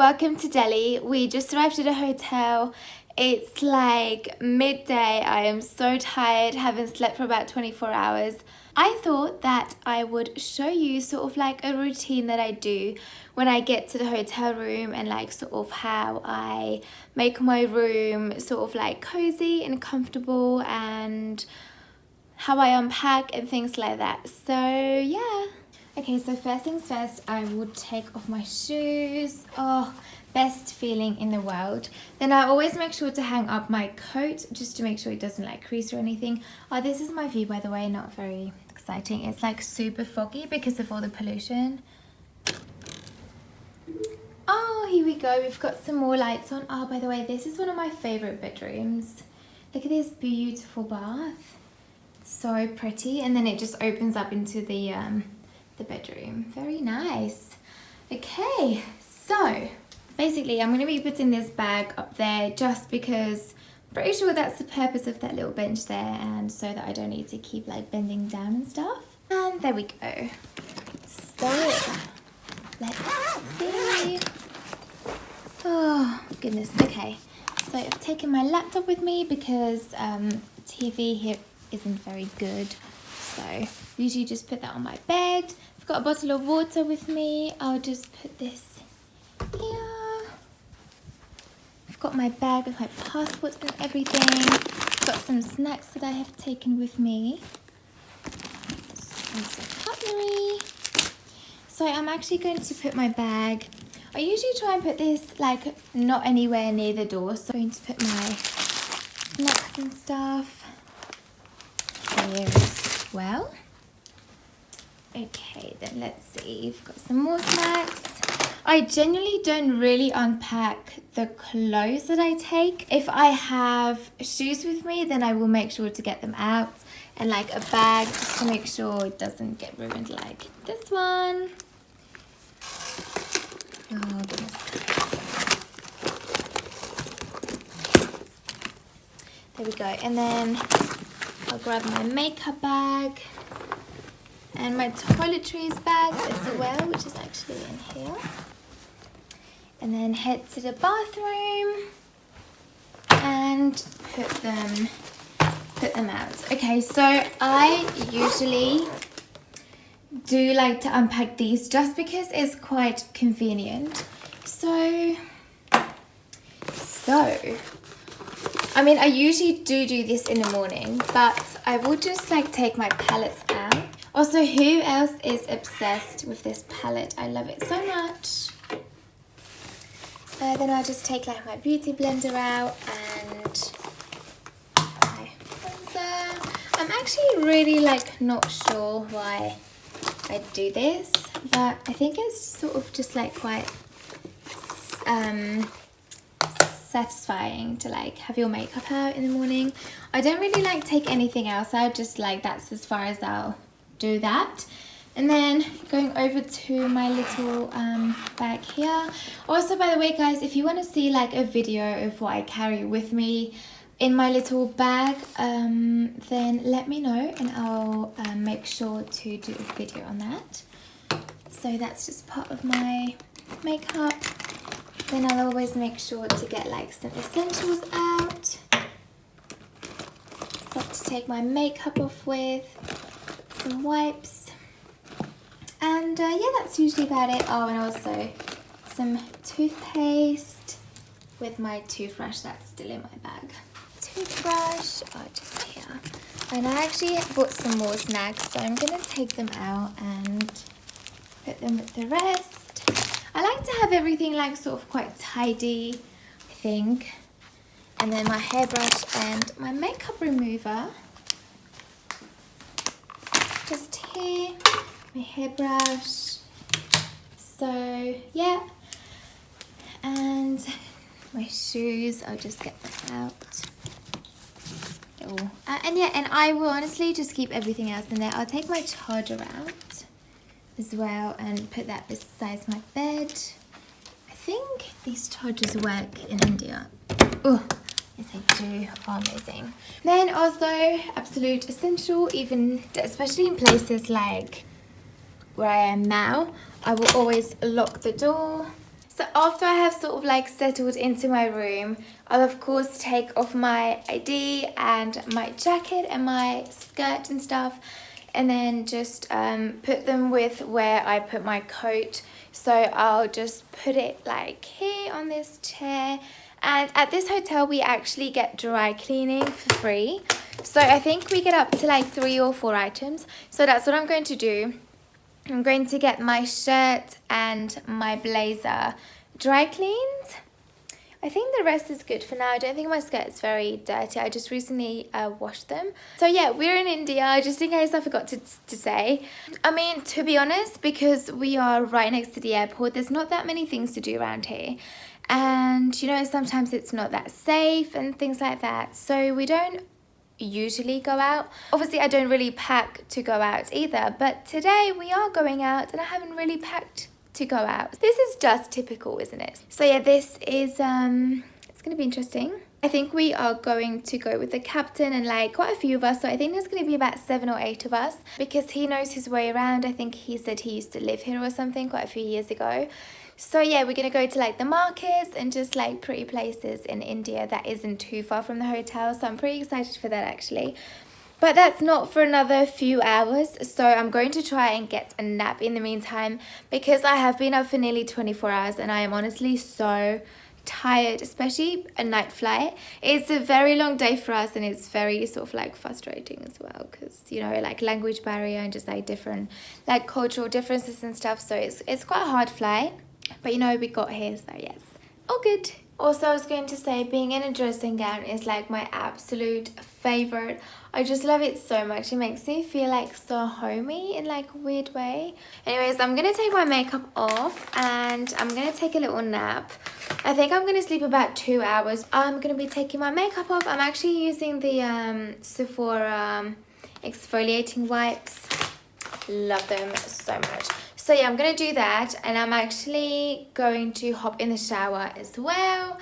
welcome to Delhi. We just arrived at a hotel. It's like midday. I am so tired, haven't slept for about 24 hours. I thought that I would show you sort of like a routine that I do when I get to the hotel room, and like sort of how I make my room sort of like cozy and comfortable, and how I unpack and things like that. So yeah. Okay, so first things first, I would take off my shoes. Oh, best feeling in the world. Then I always make sure to hang up my coat just to make sure it doesn't like crease or anything. Oh, this is my view, by the way, not very exciting. It's like super foggy because of all the pollution. Oh, here we go. We've got some more lights on. Oh, by the way, this is one of my favorite bedrooms. Look at this beautiful bath. It's so pretty. And then it just opens up into the bedroom. Very nice. Okay, so basically I'm going to be putting this bag up there just because I'm pretty sure that's the purpose of that little bench there, and so that I don't need to keep like bending down and stuff. And there we go. So let's see. Oh goodness. Okay, so I've taken my laptop with me because TV here isn't very good, so usually just put that on my bed. I've got a bottle of water with me. I'll just put this here. I've got my bag with my passport and everything. I've got some snacks that I have taken with me. Some cutlery. So I'm actually going to put my bag, I usually try and put this like not anywhere near the door. So I'm going to put my snacks and stuff here as well. Okay, then let's see. We've got some more snacks. I generally don't really unpack the clothes that I take. If I have shoes with me, then I will make sure to get them out, and like a bag just to make sure it doesn't get ruined, like this one. Oh goodness. There we go. And then I'll grab my makeup bag and my toiletries bag as well, which is actually in here. And then head to the bathroom and put them out. Okay, so I usually do like to unpack these just because it's quite convenient. So I mean, I usually do this in the morning, but I will just like take my palettes out. Also, who else is obsessed with this palette? I love it so much. Then I'll just take like my beauty blender out and my cleanser. I'm actually really like not sure why I do this, but I think it's sort of just like quite satisfying to like have your makeup out in the morning. I don't really like take anything else out, just like that's as far as I'll do that. And then going over to my little bag here. Also, by the way guys, if you want to see like a video of what I carry with me in my little bag, then let me know and I'll make sure to do a video on that. So that's just part of my makeup. Then I'll always make sure to get like some essentials out, stuff to take my makeup off with, some wipes, and yeah, that's usually about it. Oh, and also some toothpaste with my toothbrush that's still in my bag. Toothbrush, oh, just here. And I actually bought some more snacks, so I'm gonna take them out and put them with the rest. I like to have everything like sort of quite tidy, I think. And then my hairbrush and my makeup remover. Just here, my hairbrush. So yeah. And my shoes, I'll just get them out. Oh. And yeah, and I will honestly just keep everything else in there. I'll take my charger out as well and put that beside my bed. I think these chargers work in India. Oh, yes I do. Oh, amazing. Then also absolute essential, even especially in places like where I am now, I will always lock the door. So after I have sort of like settled into my room, I'll of course take off my ID and my jacket and my skirt and stuff, and then just put them with where I put my coat. So I'll just put it like here on this chair. And at this hotel we actually get dry cleaning for free. So I think we get up to like 3 or 4 items. So that's what I'm going to do. I'm going to get my shirt and my blazer dry cleaned. I think the rest is good for now. I don't think my skirt is very dirty. I just recently washed them. So yeah, we're in India, just in case I forgot to say. I mean, to be honest, because we are right next to the airport, there's not that many things to do around here. And you know, sometimes it's not that safe and things like that. So we don't usually go out. Obviously I don't really pack to go out either, but today we are going out and I haven't really packed to go out. This is just typical, isn't it? So yeah, this is it's gonna be interesting. I think we are going to go with the captain and like quite a few of us, so I think there's going to be about 7 or 8 of us because he knows his way around. I think he said he used to live here or something quite a few years ago. So yeah, we're gonna go to like the markets and just like pretty places in India that isn't too far from the hotel. So I'm pretty excited for that actually. But that's not for another few hours. So I'm going to try and get a nap in the meantime because I have been up for nearly 24 hours and I am honestly so tired, especially a night flight. It's a very long day for us and it's very sort of like frustrating as well because, you know, like language barrier and just like different like cultural differences and stuff. So it's quite a hard flight. But you know, we got here, so yes, all good. Also, I was going to say, being in a dressing gown is like my absolute favorite. I just love it so much. It makes me feel like so homey in like a weird way. Anyways, I'm gonna take my makeup off and I'm gonna take a little nap. I think I'm gonna sleep about 2 hours. I'm gonna be taking my makeup off. I'm actually using the Sephora exfoliating wipes. Love them so much. So yeah, I'm gonna do that and I'm actually going to hop in the shower as well.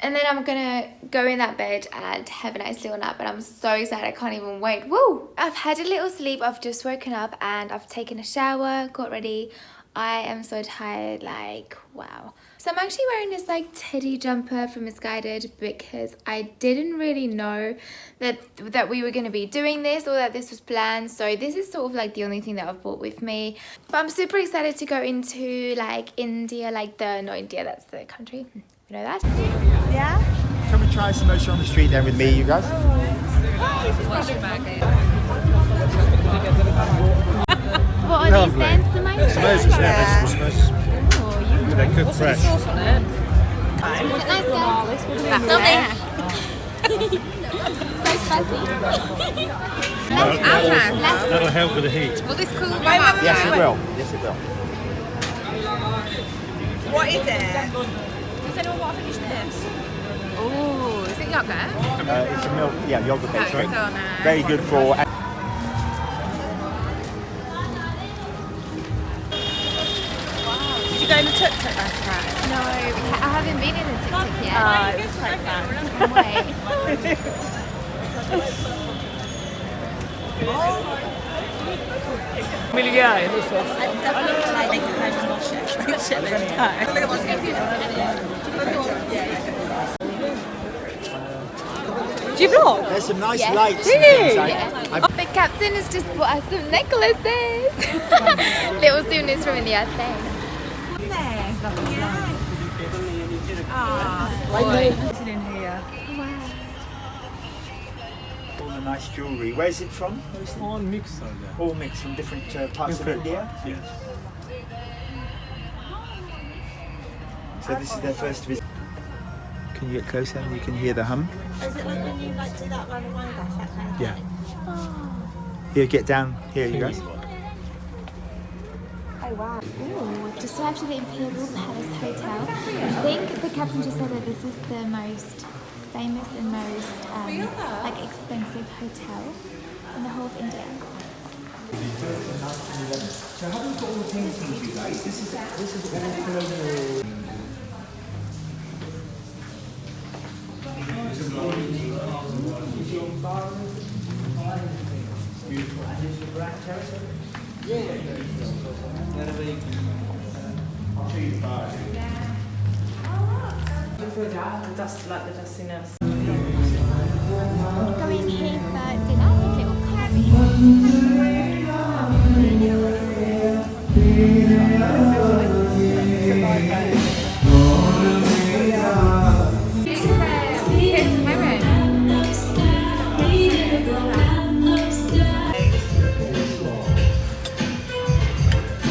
And then I'm gonna go in that bed and have a nice little nap. And I'm so excited, I can't even wait. Woo! I've had a little sleep, I've just woken up and I've taken a shower, got ready. I am so tired, like, wow. So I'm actually wearing this like teddy jumper from Misguided because I didn't really know that we were going to be doing this or that this was planned. So this is sort of like the only thing that I've brought with me. But I'm super excited to go into like India, like not India, that's the country. You know that? Yeah? Can we try samosa on the street then with me, you guys? What are these then? Samosas? Samosas, yeah, vegetable samosas. They cook fresh. Sauce on it. Is it nice, guys? So spicy. That'll help with the heat. Will this cool them Yes, up? it will. Yes, it will. What is it? Does anyone want to finish this? Oh, is it yogurt? It's a milk, yeah, yogurt based drink. So nice. Very good for. Did you go in the tuk-tuk last night? No, I haven't been in a tuk-tuk yet. Oh, it's quite fun. Wait. Miljö. Like they can come and wash it. Do you vlog? There's some nice Yeah. lights. Do and you? things. Yeah. The captain has just bought us some necklaces. Little souvenirs from India, thanks. In here. All the nice jewellery. Where's it from? All mixed are there. All mixed from different parts of India. Yes. So this is their first visit. Can you get closer and you can hear the hum? Is it like when you like do that round of wine glass, that kind of Yeah. thing? Here, get down. Here, you guys. Oh wow. Ooh, we've just arrived at the Imperial Palace Hotel. I think the captain just said that this is the most famous and most like expensive hotel in the whole of India. So having got all the paintings, you guys, this is all colonial. That's like the dustiness. Going here for dinner, a little curry.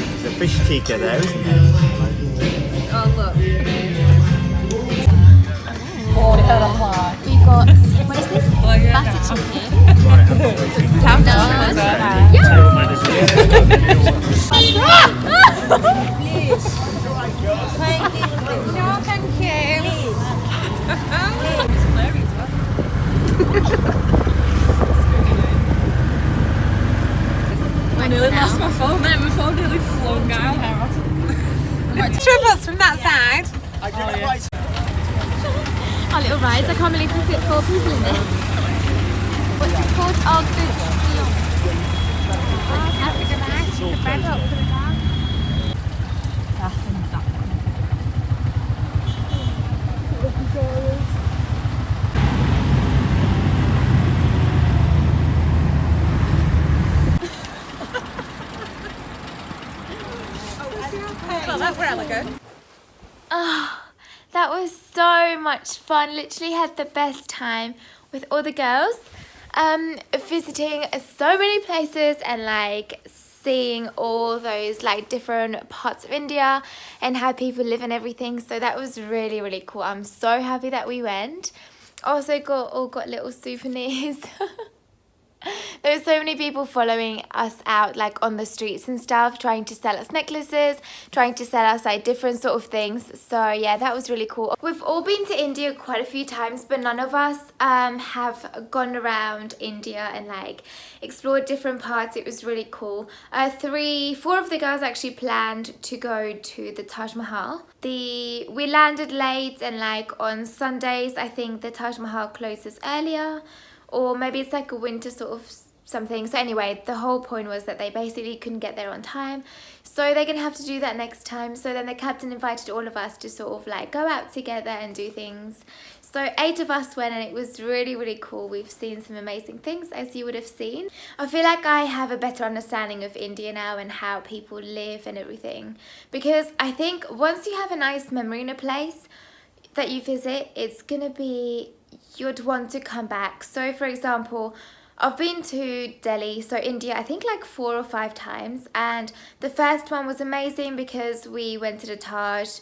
There's a fish tikka there, isn't there? Oh look. We got, what is this? Butter chicken. Sound No. No, thank you. I nearly lost my phone there. My phone nearly flung out. Triples from that side. Our little rides, I can't believe we fit 4 people in there. What's this called? Oh, good. The bread up for the dog. Well, that's where I go. Oh, that was so much fun. Literally had the best time with all the girls. Visiting so many places and like seeing all those like different parts of India and how people live and everything. So that was really, really cool. I'm so happy that we went. Also got little souvenirs. There were so many people following us out like on the streets and stuff, trying to sell us necklaces, trying to sell us like different sort of things. So yeah, that was really cool. We've all been to India quite a few times, but none of us have gone around India and like explored different parts. It was really cool. 4 of the girls actually planned to go to the Taj Mahal. We landed late and like on Sundays I think the Taj Mahal closes earlier. Or maybe it's like a winter sort of something. So anyway, the whole point was that they basically couldn't get there on time. So they're going to have to do that next time. So then the captain invited all of us to sort of like go out together and do things. So 8 of us went and it was really, really cool. We've seen some amazing things as you would have seen. I feel like I have a better understanding of India now and how people live and everything. Because I think once you have a nice memory in a place that you visit, it's going to be... you'd want to come back. So for example, I've been to Delhi, so India, I think like 4 or 5 times, and the first one was amazing because we went to the Taj,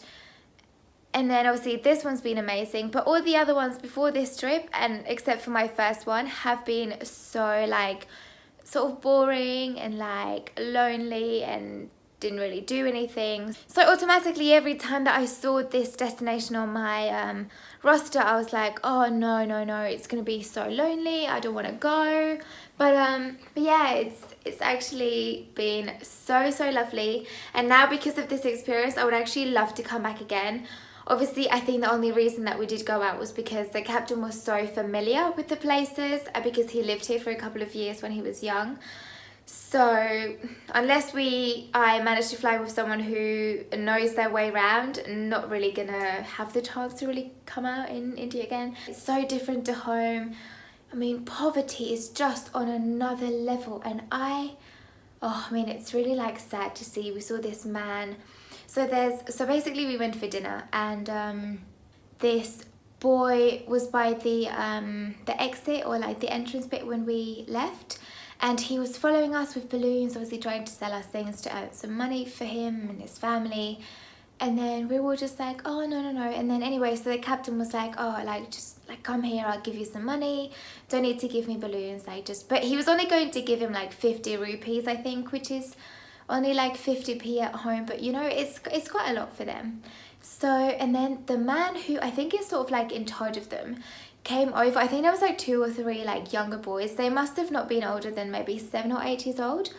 and then obviously this one's been amazing, but all the other ones before this trip, and except for my first one, have been so like sort of boring and like lonely and didn't really do anything. So automatically every time that I saw this destination on my roster, I was like, oh no, it's gonna be so lonely, I don't want to go. But yeah, it's actually been so lovely, and now because of this experience I would actually love to come back again. Obviously I think the only reason that we did go out was because the captain was so familiar with the places, because he lived here for a couple of years when he was young. So unless I manage to fly with someone who knows their way around, not really gonna have the chance to really come out in India again. It's so different to home. I mean, poverty is just on another level, and I mean, it's really like sad to see. We saw this man. So basically we went for dinner, and this boy was by the exit, or like the entrance bit when we left. And he was following us with balloons, obviously trying to sell us things to earn some money for him and his family. And then we were just like, oh, no. And then anyway, so the captain was like, oh, like, just like come here, I'll give you some money. Don't need to give me balloons, like just, but he was only going to give him like 50 rupees, I think, which is only like 50p at home. But you know, it's quite a lot for them. So, and then the man who I think is sort of like in charge of them came over. I think there was like 2 or 3 like younger boys. They must have not been older than maybe 7 or 8 years old.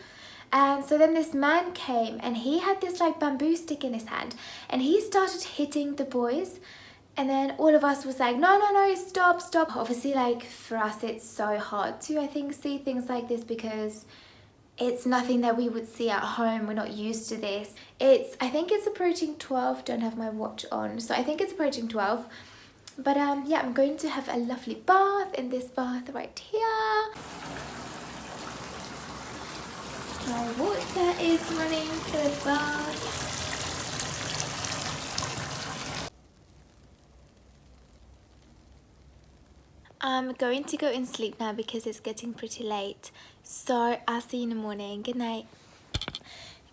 And so then this man came and he had this like bamboo stick in his hand, and he started hitting the boys. And then all of us was like, no, stop. Obviously, like for us, it's so hard to, I think, see things like this because it's nothing that we would see at home. We're not used to this. I think it's approaching 12. Don't have my watch on. So I think it's approaching 12. But yeah, I'm going to have a lovely bath in this bath right here. My water is running for the bath. I'm going to go and sleep now because it's getting pretty late. So I'll see you in the morning. Good night.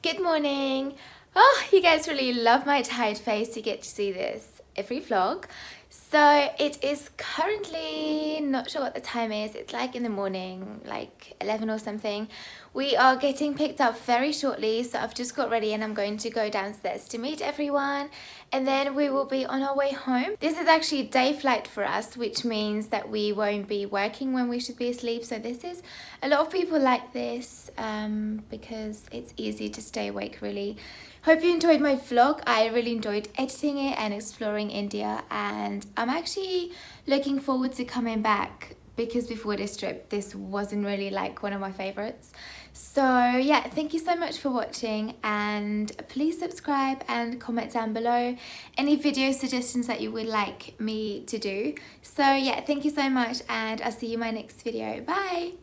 Good morning. Oh, you guys really love my tired face. You get to see this every vlog. So it is currently, not sure what the time is. It's like in the morning, like 11 or something. We are getting picked up very shortly. So I've just got ready and I'm going to go downstairs to meet everyone. And then we will be on our way home. This is actually a day flight for us, which means that we won't be working when we should be asleep. So this is, a lot of people like this because it's easy to stay awake really. Hope you enjoyed my vlog. I really enjoyed editing it and exploring India, and I'm actually looking forward to coming back because before this trip this wasn't really like one of my favorites. So yeah, thank you so much for watching, and please subscribe and comment down below any video suggestions that you would like me to do. So yeah, thank you so much, and I'll see you in my next video. Bye.